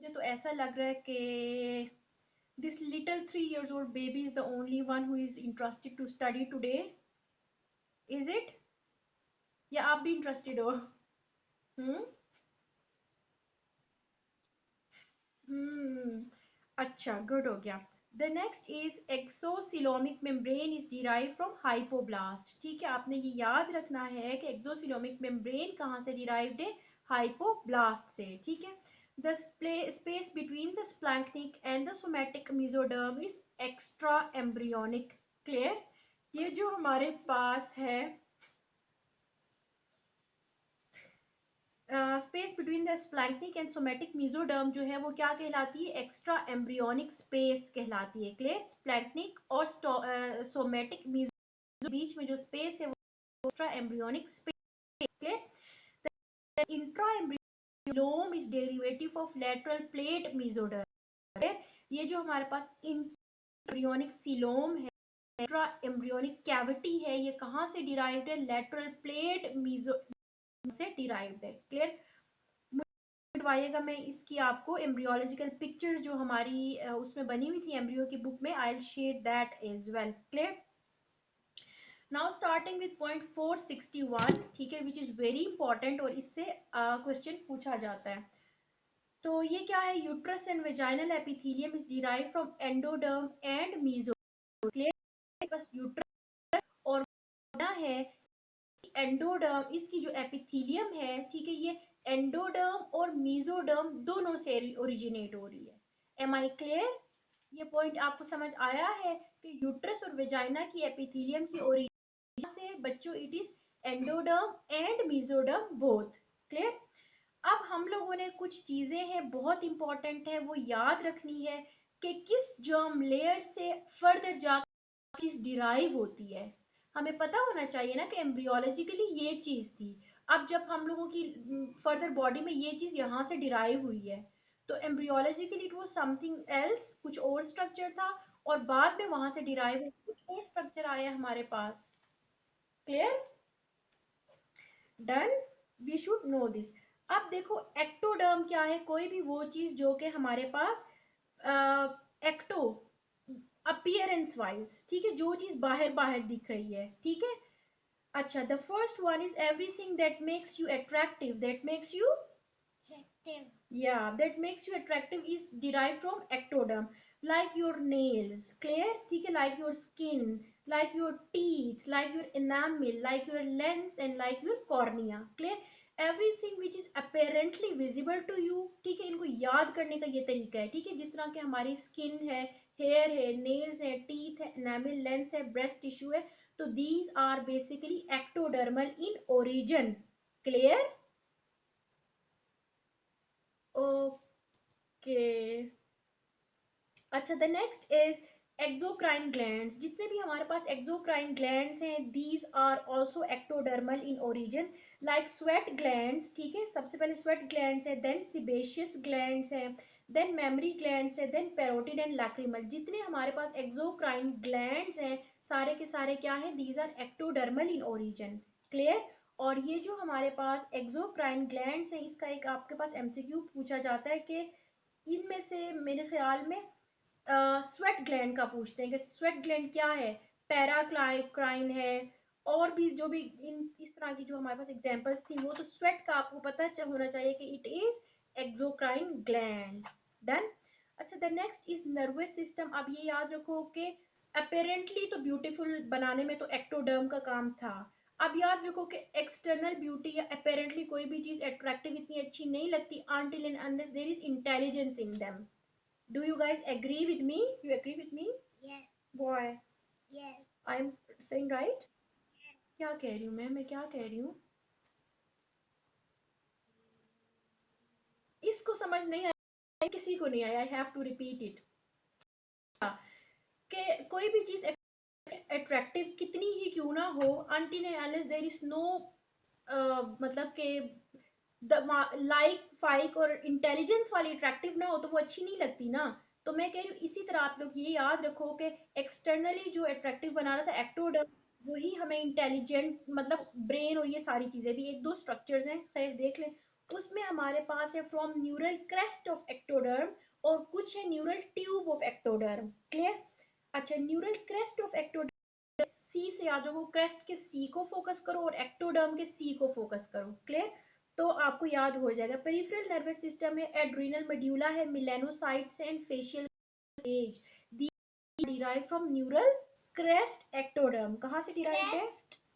मुझे तो ऐसा लग रहा है कि this little 3 years old baby is the only one who is interested to study today. Is it? या आप भी इंटरेस्टेड हो? हम्म हम्म अच्छा, गुड हो गया. The next is exocoelomic membrane is derive from hypoblast. ठीक है, आपने ये याद रखना है कि एक्सोसिलोमिक मेम्ब्रेन कहाँ से डिराइव्ड है? हाइपोब्लास्ट से. ठीक है. The space between the splanchnic and the somatic mesoderm is extra embryonic. Clear? ये जो हमारे पास है space between the splanchnic and somatic mesoderm जो है वो क्या कहलाती है? एक्स्ट्रा एम्ब्रियोनिक स्पेस कहलाती है. क्लियर? स्प्लैंक्निक और सोमैटिक मेसोडर्म बीच में जो स्पेस है वो extra embryonic space. Clear? The intra embryocoelom is derivative of lateral plate mesoderm. ये जो हमारे पास एम्ब्रियोनिक सीलोम है, इंट्रा एम्ब्रियोनिक कैविटी है, ये कहाँ से डिराइव्ड है? लेटरल प्लेट मेसोडर्म से डिराइव्ड है. क्लियर? करवाइएगा मैं इसकी आपको एम्ब्रियोलॉजिकल पिक्चर जो हमारी उसमें बनी हुई थी एम्ब्रियो की बुक में, I will share that as well. Clear? Now starting with point 461. ठीक है, विच इज वेरी इंपॉर्टेंट और इससे क्वेश्चन पूछा जाता है. तो ये क्या है? Uterus and vaginal epithelium is derived from endoderm and mesoderm. Clear? बस यूट्रस और है एंडोडर्म, इसकी जो एपिथेलियम है, ठीक है, ये एंडोडर्म और मेसोडर्म दोनों से ओरिजिनेट हो रही है. Am I clear? ये पॉइंट आपको समझ आया है कि यूट्रस और वेजाइना की एपिथेलियम की ओरिजिन से बच्चों it is endoderm and mesoderm both. Clear? अब हम लोगों ने कुछ चीजें हैं बहुत इंपॉर्टेंट है वो याद रखनी है कि किस जर्म लेयर से फर्दर जाकर चीज डिराइव होती है. हमें पता होना चाहिए ना कि एम्ब्रियोलॉजिकली ये चीज थी. अब जब हम लोगों की फर्दर बॉडी में ये चीज यहाँ से डिराइव हुई है, तो एम्ब्रियोलॉजिकली इट वाज समथिंग एल्स, कुछ और स्ट्रक्चर था, और बाद में वहां से डिराइव कुछ और स्ट्रक्चर आया हमारे पास. Clear? Done? We should know this. अब देखो एक्टोडर्म क्या है? कोई भी वो चीज जो कि हमारे पास एक्टो अपीयरेंस वाइज, ठीक है, जो चीज बाहर बाहर दिख रही है. ठीक है. अच्छा, the first one is everything that makes you attractive. That makes you that makes you attractive is derived from ectoderm, like your nails. Clear? ठीक है, like your skin, like your teeth, like your enamel, like your lens and like your cornea. Clear? Everything which is apparently visible to you. ठीक है, इनको याद करने का ये तरीका है. ठीक है, जिस तरह के हमारी स्किन है, हेयर है, नेल्स है, टीथ है, एनामिल, लेंस है, ब्रेस्ट टिश्यू है, तो these are basically ectodermal in origin. Clear? Okay. अच्छा, the next is exocrine glands. जितने भी हमारे पास एक्सोक्राइन ग्लैंड्स हैं, these are also ectodermal in origin, like sweat glands. ठीक है, सबसे पहले स्वेट ग्लैंड्स है, देन सिबेशियस ग्लैंड्स है, देन मेमरी ग्लैंड्स है, देन पैरोटिड एंड लैक्रिमल. जितने हमारे पास एक्सोक्राइन ग्लैंड्स हैं, सारे के सारे क्या है? These are ectodermal in origin. Clear? और ये जो हमारे पास एक्सोक्राइन ग्लैंड्स हैं, इसका एक आपके पास एमसीक्यू पूछा जाता है कि इनमें से मेरे ख्याल में स्वेट ग्लैंड का पूछते हैं कि स्वेट ग्लैंड क्या है? पैराक्राइन है, और भी जो भी इन इस तरह की जो हमारे पास एग्जांपल्स थी, वो तो स्वेट का आपको पता होना चाहिए कि it is exocrine gland. Done? अच्छा, the next is nervous system. अब ये याद रखो कि अपेरेंटली तो ब्यूटीफुल बनाने में तो एक्टोडर्म का काम था. अब याद रखो कि एक्सटर्नल ब्यूटी या अपेरेंटली कोई भी चीज अट्रैक्टिव इतनी अच्छी नहीं लगती until and unless there is intelligence in them. Do you guys agree with me? You agree with me? Yes. Why? Yes. I'm saying right? क्या कह रही हूँ मैं क्या कह रही हूँ? इसको समझ नहीं आया, किसी को नहीं आया. I have to repeat it. कि कोई भी चीज अट्रैक्टिव कितनी ही क्यों ना हो, until and unless there is no मतलब के लाइक फाइक और इंटेलिजेंस वाली अट्रैक्टिव ना हो तो वो अच्छी नहीं लगती ना. तो मैं कह रही हूँ इसी तरह आप लोग ये याद रखो कि एक्सटर्नली जो अट्रैक्टिव बनाना था एक्टोडर्म, वही हमें इंटेलिजेंट मतलब ब्रेन और ये सारी चीजें भी एक दो स्ट्रक्चर्स हैं, खैर देख लें, उसमें हमारे पास है from neural crest of ectoderm और कुछ है neural tube of ectoderm. Clear? अच्छा, न्यूरल क्रेस्ट ऑफ एक्टोडर्म, सी से आ जाओ, क्रेस्ट के सी को फोकस करो और एक्टोडर्म के सी को फोकस करो। क्लियर? तो आपको याद हो जाएगा। पेरिफेरल नर्वस सिस्टम है, एड्रिनल मेड्यूला है, melanocytes and facial as derive from neural crest ectoderm. कहाँ से डिराइव है?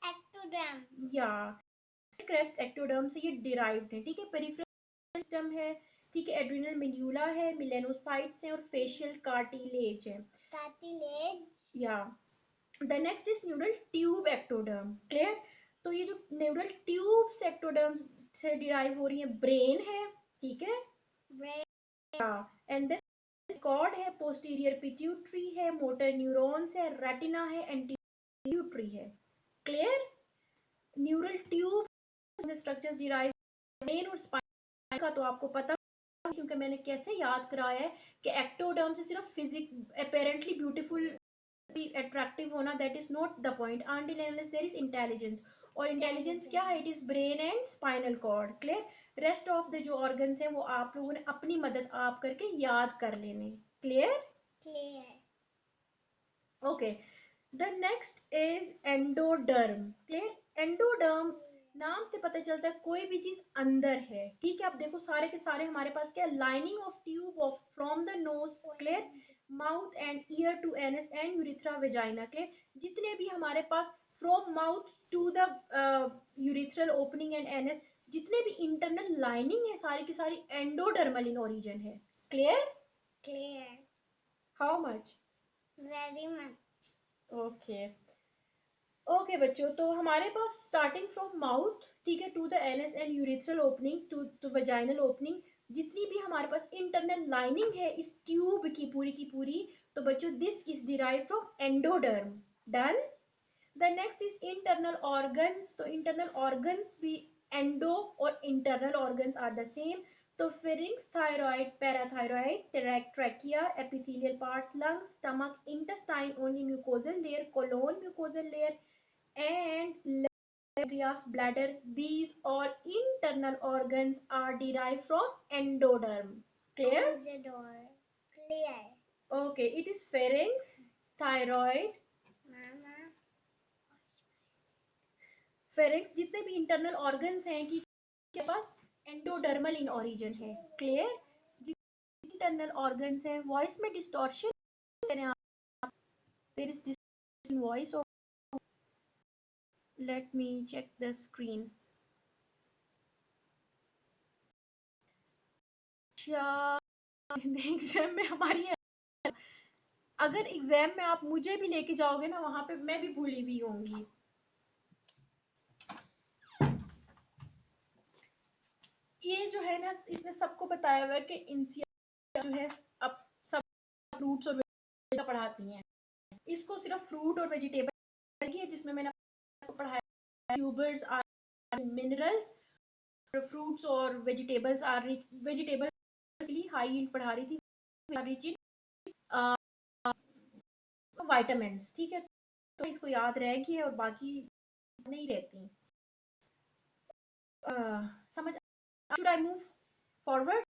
एक्टोडर्म। या क्रेस्ट एक्टोडर्म से ये डिराइव्ड है। ठीक है, पेरिफेरल सिस्टम है, ठीक है, एड्रिनल मेड्यूला है, मिलेनोसाइट्स है और फेशियल कार्टिलेज है। कार्टिलेज, या the next is neural tube ectoderm. Clear? तो ये जो न्यूरल ट्यूब एक्टोडर्म से डिराइव हो रही है, ब्रेन है, ठीक है, ब्रेन, एंड देन कॉर्ड है, पोस्टीरियर पिट्यूटरी है, मोटर न्यूरॉन्स है, रेटिना है, एंटीरियर है। Clear? Neural tube structures derive brain और स्पाइन का तो आपको पता, क्योंकि मैंने कैसे याद कराया है कि एक्टोडर्म से सिर्फ फिजिक अपेरेंटली ब्यूटीफुल अट्रैक्टिव होना that is not the point until unless there is intelligence. और इंटेलिजेंस क्या है? It is brain and spinal cord. Clear? Rest of the जो ऑर्गन्स है वो आप लोगों ने अपनी मदद आप करके याद कर लेने। Clear? Clear. Okay, the next is endoderm. Clear? Endoderm नाम से पता चलता है कोई भी चीज अंदर है। ठीक है, आप देखो सारे के सारे हमारे पास क्या, lining of tube of from the nose, clear, mouth and ear to anus and urethra vagina. Clear? जितने भी हमारे पास from mouth to the urethral opening and anus, जितने भी इंटरनल लाइनिंग है सारी की सारी एंडोडर्मल इन ओरिजिन है। Clear? Clear. How much? Very much. Okay okay बच्चों, तो हमारे पास स्टार्टिंग फ्रॉम माउथ, ठीक है, to the anus and urethral opening to vaginal opening, जितनी भी हमारे पास इंटरनल लाइनिंग है इस ट्यूब की पूरी, तो बच्चों this is derived from endoderm. Done? The next is internal organs. तो इंटरनल ऑर्गन्स भी एंडो और internal organs are the same. तो pharynx, thyroid, parathyroid, trachea, epithelial parts, lungs, stomach, intestine, only mucosal layer, colon mucosal layer and pancreas, bladder, these all internal organs are derived from endoderm. Clear? Clear. Okay, it is pharynx, thyroid, pharynx, जितने भी internal organs हैं कि के पास endodermal in origin है। Clear? Internal organs हैं, voice में distortion, there is distortion voice. Let me check the screen. Exam में हमारी, अगर एग्जाम में आप मुझे भी लेके जाओगे ना वहां पे, मैं भी भूली हुई होंगी। ये जो है ना, इसमें सबको बताया हुआ है कि एनसीईआरटी जो है अब सब फ्रूट्स और वेजिटेबल पढ़ाती हैं। इसको सिर्फ फ्रूट और वेजिटेबल की है, जिसमें मैंने आपको पढ़ाया ट्यूबर्स आर मिनरल्स, फ्रूट्स और वेजिटेबल्स आर वेजिटेबल्स के लिए हाई यील्ड पढ़ा रही थी, रिच इन विटामिन्स। ठीक है, तो इसको याद रहेगी और बाकी नहीं रहती। समझ? Should I move forward?